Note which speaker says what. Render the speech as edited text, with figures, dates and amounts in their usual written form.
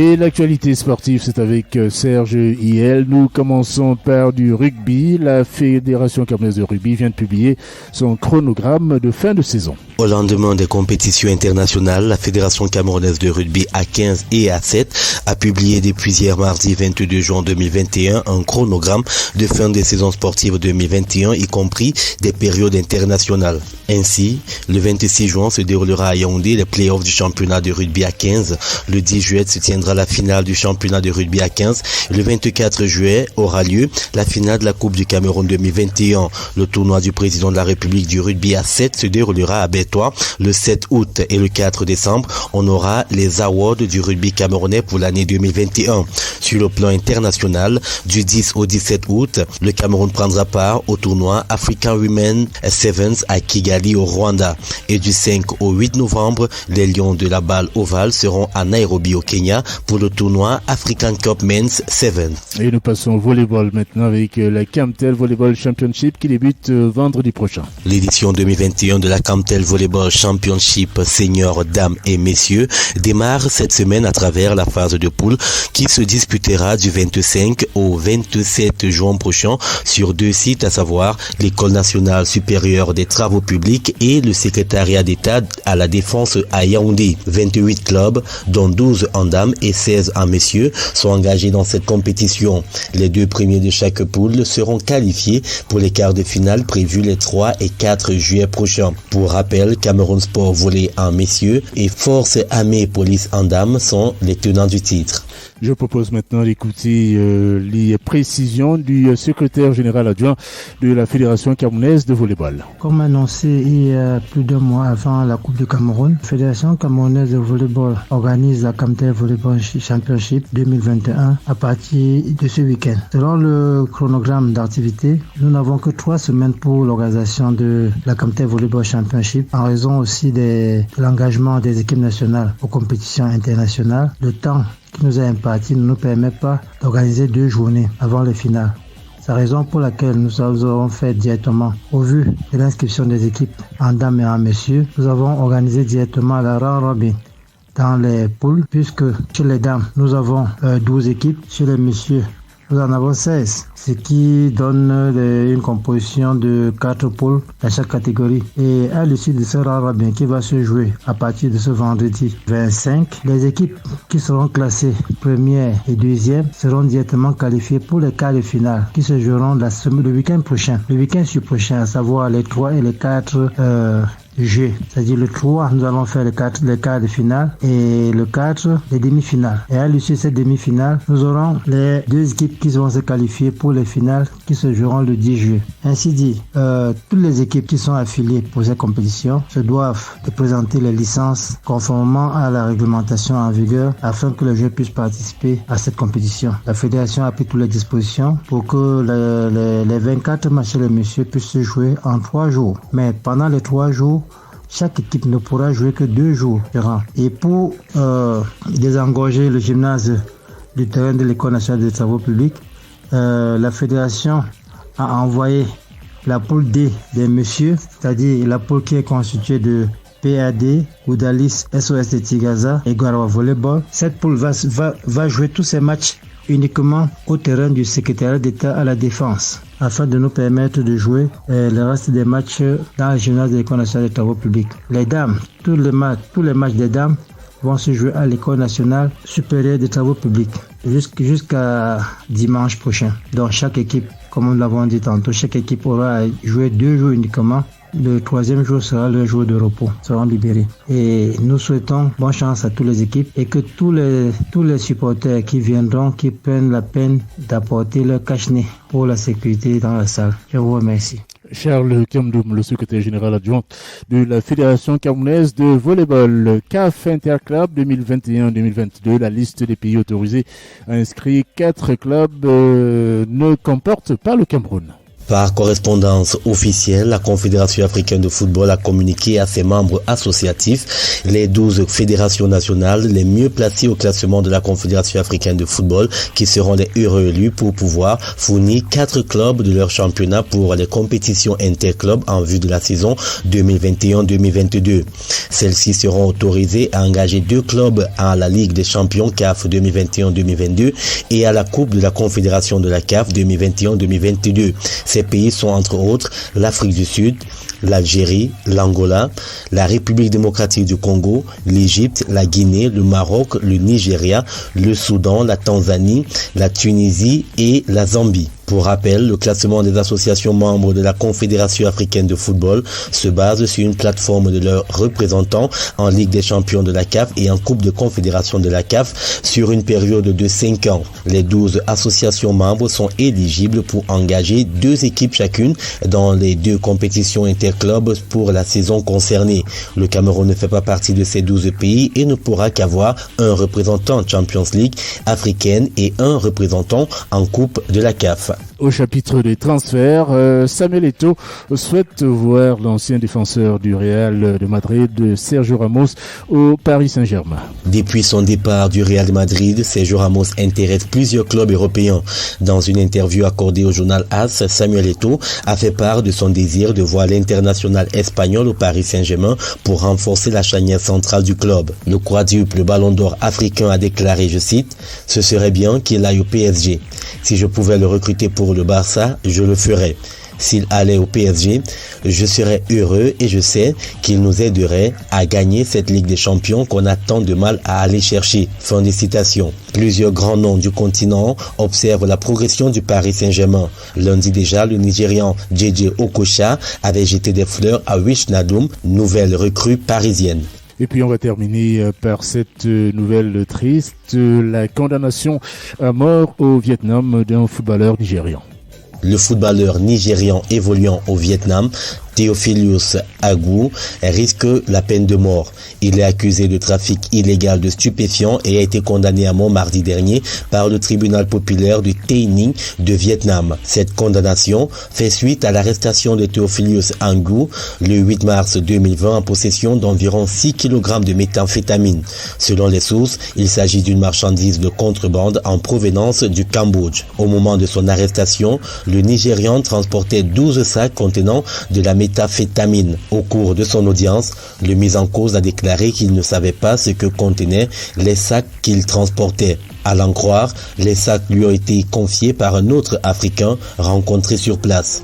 Speaker 1: Et l'actualité sportive, c'est avec Serge Hiel. Nous commençons par du rugby. La Fédération camerounaise de rugby vient de publier son chronogramme de fin de saison.
Speaker 2: Au lendemain des compétitions internationales, la Fédération camerounaise de rugby A15 et A7 a publié depuis hier mardi 22 juin 2021 un chronogramme de fin des saisons sportives 2021, y compris des périodes internationales. Ainsi, le 26 juin se déroulera à Yaoundé les playoffs du championnat de rugby A15. Le 10 juillet se tiendra la finale du championnat de rugby A15. Le 24 juillet aura lieu la finale de la Coupe du Cameroun 2021. Le tournoi du président de la République du rugby A7 se déroulera à Bétois le 7 août et le 4 décembre. On aura les awards du rugby camerounais pour l'année 2021. Sur le plan international, du 10 au 17 août, le Cameroun prendra part au tournoi African Women Sevens à Kigali au Rwanda. Et du 5 au 8 novembre, les Lions de la balle ovale seront à Nairobi au Kenya pour le tournoi African Cup Men's 7.
Speaker 1: Et nous passons au volleyball maintenant avec la Camtel Volleyball Championship qui débute vendredi prochain.
Speaker 2: L'édition 2021 de la Camtel Volleyball Championship Seniors, Dames et Messieurs démarre cette semaine à travers la phase de poule qui se disputera du 25 au 27 juin prochain sur deux sites, à savoir l'École nationale supérieure des travaux publics et le secrétariat d'État à la défense à Yaoundé. 28 clubs, dont 12 en dames et 16 en messieurs, sont engagés dans cette compétition. Les deux premiers de chaque poule seront qualifiés pour les quarts de finale prévus les 3 et 4 juillet prochains. Pour rappel, Cameroun Sport Volley en messieurs et Force Armée Police en dames sont les tenants du titre.
Speaker 1: Je propose maintenant d'écouter les précisions du secrétaire général adjoint de la Fédération camerounaise de volleyball.
Speaker 3: Comme annoncé il y a plus d'un mois avant la Coupe du Cameroun, la Fédération camerounaise de volleyball organise la Camtel Volleyball Championship 2021 à partir de ce week-end. Selon le chronogramme d'activité, nous n'avons que 3 semaines pour l'organisation de la Camtel Volleyball Championship en raison aussi de l'engagement des équipes nationales aux compétitions internationales. Le temps qui nous est imparti ne nous permet pas d'organiser 2 journées avant les finales. C'est la raison pour laquelle nous avons fait directement, au vu de l'inscription des équipes en dames et en messieurs, nous avons organisé directement la round robin dans les poules, puisque chez les dames, nous avons 12 équipes, chez les messieurs, nous en avons 16, ce qui donne une composition de 4 poules dans chaque catégorie. Et à l'issue de ce round robin qui va se jouer à partir de ce vendredi 25, les équipes qui seront classées première et deuxième seront directement qualifiées pour les quarts de finale qui se joueront le week-end prochain. Le week-end prochain, à savoir les 3 et les 4 G, c'est-à-dire le 3, nous allons faire les quarts de finale et le 4, les demi-finales. Et à l'issue de cette demi-finale, nous aurons les 2 équipes qui vont se qualifier pour les finales qui se joueront le 10 juillet. Ainsi dit, toutes les équipes qui sont affiliées pour cette compétition se doivent de présenter les licences conformément à la réglementation en vigueur afin que les joueurs puissent participer à cette compétition. La fédération a pris toutes les dispositions pour que les 24 matchs de messieurs puissent se jouer en 3 jours. Mais pendant les 3 jours, chaque équipe ne pourra jouer que 2 jours durant. Et pour désengorger le gymnase du terrain de l'École nationale des travaux publics, la fédération a envoyé la poule D des messieurs, c'est-à-dire la poule qui est constituée de PAD, Oudalis, SOS de Tigaza et Garawa Volleyball. Cette poule va jouer tous ses matchs uniquement au terrain du secrétariat d'État à la défense, afin de nous permettre de jouer le reste des matchs dans le gymnase de l'École nationale des travaux publics. Les dames, tous les matchs des dames vont se jouer à l'École nationale supérieure des travaux publics jusqu'à dimanche prochain. Donc chaque équipe, comme nous l'avons dit tantôt, chaque équipe aura joué 2 jours uniquement. Le 3e jour sera le jour de repos, seront libérés. Et nous souhaitons bonne chance à toutes les équipes et que tous les supporters qui viendront, qui prennent la peine d'apporter leur cache-nez pour la sécurité dans la salle. Je vous remercie.
Speaker 1: Charles Kamdoum, le secrétaire général adjoint de la Fédération camerounaise de volleyball. CAF Interclub 2021-2022, la liste des pays autorisés a inscrit 4 clubs ne comporte pas le Cameroun.
Speaker 2: Par correspondance officielle, la Confédération africaine de football a communiqué à ses membres associatifs les 12 fédérations nationales les mieux placées au classement de la Confédération africaine de football qui seront les heureux élus pour pouvoir fournir 4 clubs de leur championnat pour les compétitions interclubs en vue de la saison 2021-2022. Celles-ci seront autorisées à engager 2 clubs à la Ligue des champions CAF 2021-2022 et à la Coupe de la Confédération de la CAF 2021-2022. Ces pays sont entre autres l'Afrique du Sud, l'Algérie, l'Angola, la République démocratique du Congo, l'Égypte, la Guinée, le Maroc, le Nigeria, le Soudan, la Tanzanie, la Tunisie et la Zambie. Pour rappel, le classement des associations membres de la Confédération africaine de football se base sur une plateforme de leurs représentants en Ligue des champions de la CAF et en Coupe de confédération de la CAF sur une période de 5 ans. Les 12 associations membres sont éligibles pour engager 2 équipes chacune dans les 2 compétitions interclubs pour la saison concernée. Le Cameroun ne fait pas partie de ces 12 pays et ne pourra qu'avoir un représentant Champions League africaine et un représentant en Coupe de la CAF.
Speaker 1: Au chapitre des transferts, Samuel Eto'o souhaite voir l'ancien défenseur du Real de Madrid, Sergio Ramos, au Paris Saint-Germain.
Speaker 2: Depuis son départ du Real de Madrid, Sergio Ramos intéresse plusieurs clubs européens. Dans une interview accordée au journal AS, Samuel Eto'o a fait part de son désir de voir l'international espagnol au Paris Saint-Germain pour renforcer la charnière centrale du club. Le quadruple ballon d'or africain a déclaré, je cite, « Ce serait bien qu'il aille au PSG. Si je pouvais le recruter pour le Barça, je le ferais. S'il allait au PSG, je serais heureux et je sais qu'il nous aiderait à gagner cette Ligue des Champions qu'on a tant de mal à aller chercher. » Fin de citation. Plusieurs grands noms du continent observent la progression du Paris Saint-Germain. Lundi déjà, le Nigérian JJ Okocha avait jeté des fleurs à Wijnaldum, nouvelle recrue parisienne.
Speaker 1: Et puis on va terminer par cette nouvelle triste, la condamnation à mort au Vietnam d'un footballeur nigérian.
Speaker 2: Le footballeur nigérian évoluant au Vietnam, Theophilus Agu, risque la peine de mort. Il est accusé de trafic illégal de stupéfiants et a été condamné à mort mardi dernier par le tribunal populaire du Tây Ninh de Vietnam. Cette condamnation fait suite à l'arrestation de Theophilus Agu le 8 mars 2020 en possession d'environ 6 kg de méthamphétamine. Selon les sources, il s'agit d'une marchandise de contrebande en provenance du Cambodge. Au moment de son arrestation, le Nigérian transportait 12 sacs contenant de la méthamphétamine. Au cours de son audience, le mis en cause a déclaré qu'il ne savait pas ce que contenaient les sacs qu'il transportait. À l'en croire, les sacs lui ont été confiés par un autre Africain rencontré sur place.